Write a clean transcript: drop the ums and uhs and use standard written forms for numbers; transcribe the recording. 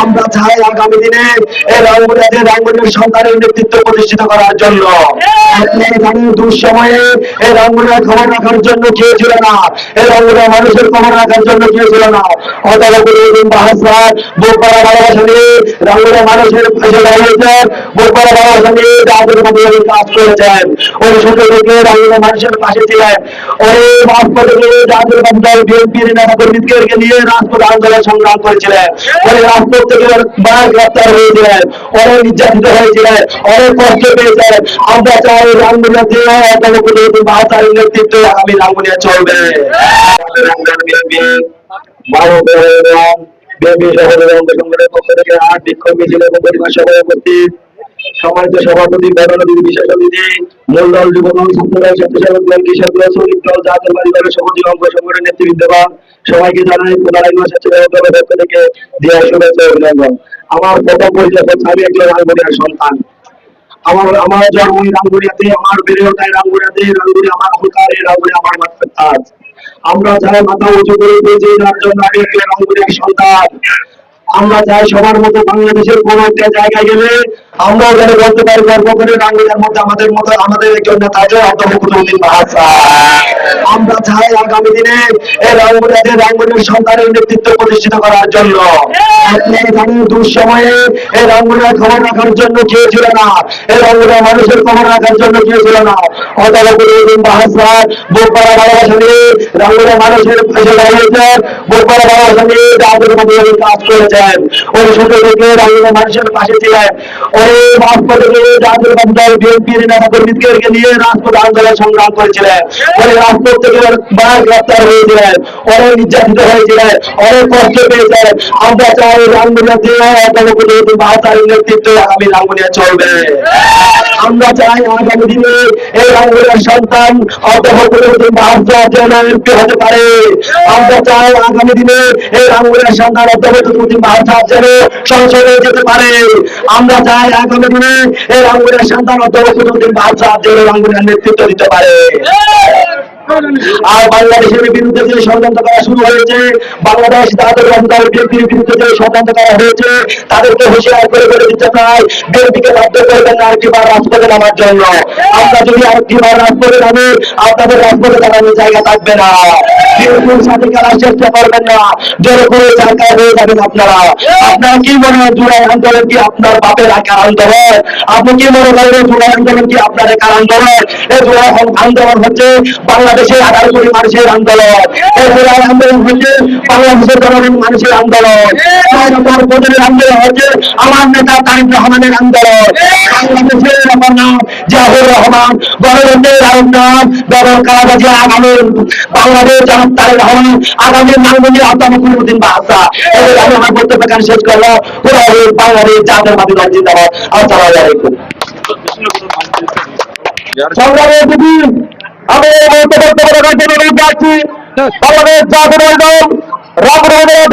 আমরা চাই আগামী দিনে এই রাঙ্গুনিয়ার সন্তানের নেতৃত্ব প্রতিষ্ঠিত করার জন্য। এখানে দুঃসময়ে এই রাঙ্গুনিয়ার খবর রাখার জন্য কেউ ছিল না, এই রাঙ্গুনিয়ার মানুষের খবর রাখার জন্য কেউ ছিল না। বোকপাড়া ভালোবাসা নিয়ে রাঙ্গুনিয়ার মানুষের পাশে দাঁড়িয়েছেন, বোকপাড়া ভালোবাসা নিয়ে জাতীয় পার্টি কাজ করেছেন। ওই সূত্র থেকে রাঙ্গুনিয়ার মানুষের পাশে ছিলেন। ওই রাজপথে গিয়ে জাতীয় পার্টি দল বিএনপির নেতা কর্মীদেরকে নিয়ে রাজপথ আন্দোলন সংগ্রাম করেছিলেন। ওই রাজপথ থেকে গ্রেপ্তার হয়েছিলেন, অনেক নির্যাতিত হয়েছিলেন, অনেক কষ্ট পেয়েছেন। আমরা চাই রাঙ্গুনিয়া দিয়ে বাহাতার নেতৃত্বে আগামী রাঙ্গুনিয়া চলবে। সম্মানিত সভাপতি, বিশেষ অতিথি, মূলদল, যুবদল, ছাত্রদল, স্বেচ্ছাসেবক দল, কৃষক দল, শ্রমিক দল, জাতীয় পার্টি দলের সকল অঙ্গ সংগঠনের নেতৃবৃন্দগণ, সবাইকে জানাই প্রধান স্বেচ্ছাসেবক দলের পক্ষ থেকে দেওয়া শুভেচ্ছা অভিনন্দন। আমার প্রথম পরিচয় হচ্ছে আমি একজন রাঙ্গুনিয়ার সন্তান। আমার জন্ম রাঙ্গুনিয়াতে, আমার বেড়ে ওঠায় রাঙ্গুনিয়াতে, রাঙ্গুনিয়া আমার অহংকার, রাঙ্গুনিয়া আমার মাতৃত্ব। আমরা চাই মাথা উঁচু করে পেয়েছি যার জন্য আমি একজন রাঙ্গুনিয়ার সন্তান। আমরা চাই সবার মতো বাংলাদেশের কোন একটা জায়গায় গেলে আমরাও যেন বলতে পারি গর্ব করে রাঙ্গুনিয়ার মধ্যে আমাদের একজন নেতা আছে আব্দুল বাহাসা। আমরা চাই আগামী দিনে এই রাঙ্গুনিয়ার সন্তানের নেতৃত্ব প্রতিষ্ঠিত করার জন্য। এখানে দুঃসময়ে এই রাঙ্গুনিয়ার খবর রাখার জন্য কেউ ছিল না, এই রাঙ্গুনিয়ার মানুষের খবর রাখার জন্য কেউ ছিল না। বাহাসা বোকপাড়া ভালোবাসা নিয়ে রাঙ্গুনিয়ার মানুষের পাশে দাঁড়িয়েছেন, বোকপাড়া ভালোবাসা নিয়ে জাতীয় পার্টি কাজ করেছেন। ওই সূত্র থেকে রাঙ্গুনিয়ার মানুষের পাশে ছিলেন। ওই রাজপথে গিয়ে জাতীয় পার্টি দল বিএনপির নেতা কর্মীদেরকে নিয়ে রাজপথ আন্দোলন সংগ্রাম করেছিলেন। ওই রাজপথ থেকে গ্রেপ্তার হয়েছিলেন, অনেক নির্যাতিত হয়েছিলেন, অনেক কষ্ট পেয়েছেন। আমরা চাই রাঙ্গুনিয়া দিয়ে বাহাতার নেতৃত্বে আগামী রাঙ্গুনিয়া চলবে। আমরা চাই আগামী দিনে এই রাঙ্গুনিয়ার সন্তান বাহাত্তর এমপি হতে পারে। আমরা চাই আগামী দিনে এই রাঙ্গুনিয়ার সন্তান বাহাত্তর সংসদে যেতে পারে। আমরা চাই আগামী দিনে এই রাঙ্গুনিয়ার সন্তান বাহাত্তর রাঙ্গুনিয়ার নেতৃত্ব দিতে পারে। আর বাংলাদেশের বিরুদ্ধে যে ষড়যন্ত্র করা শুরু হয়েছে, বাংলাদেশ জাতীয় দল বিএনপির বিরুদ্ধে যে ষড়যন্ত্র করা হয়েছে, তাদেরকে হুঁশিয়ার করে বলে দিতে চাই, বিএনপিকে বাধ্য করবেন না আরেকটিবার রাজপথে নামার জন্য। আমরা যদি আরেকটিবার রাজপথে নামি, আপনাদের রাজপথে দাঁড়ানোর জায়গা থাকবে না। বিএনপির সাথে খেলার চেষ্টা করবেন না, জোরে করে জায়গা হয়ে যাবেন আপনারা। আপনার কি মনে হয় জুলাই আন্দোলন কি আপনার বাপের একার আন্দোলন? আপনি কি মনে করেন জুলাই আন্দোলন কি আপনার একার আন্দোলন? এই জুলাই আন্দোলন হচ্ছে বাংলাদেশের 18 কোটি মানুষের আন্দোলন। এই জুলাই আন্দোলন হচ্ছে বাংলাদেশের জনগণ মানুষের আন্দোলন। আন্দোলন হচ্ছে আমার নেতা তারেক রহমানের আন্দোলন। বাংলাদেশের আমার নাম জিয়াউর রহমান, গণতন্ত্রের আরেক নাম ডবল কালাবাজি আগামী বাংলাদেশ জনাব তারেক রহমান, আগামী রাঙ্গুনিয়া আব্দুল বাহাসা। আমি আমার বক্তব্য এখানে শেষ করলো। বাংলাদেশ জাতীয় পার্টি দল জিন্দাবাদ। আসসালামু আলাইকুম। সংগ্রামের দিদি আমি বক্তব্য রাখার জন্য যাচ্ছি। বাংলাদেশ জাতীয় দল রাঙ্গুনিয়া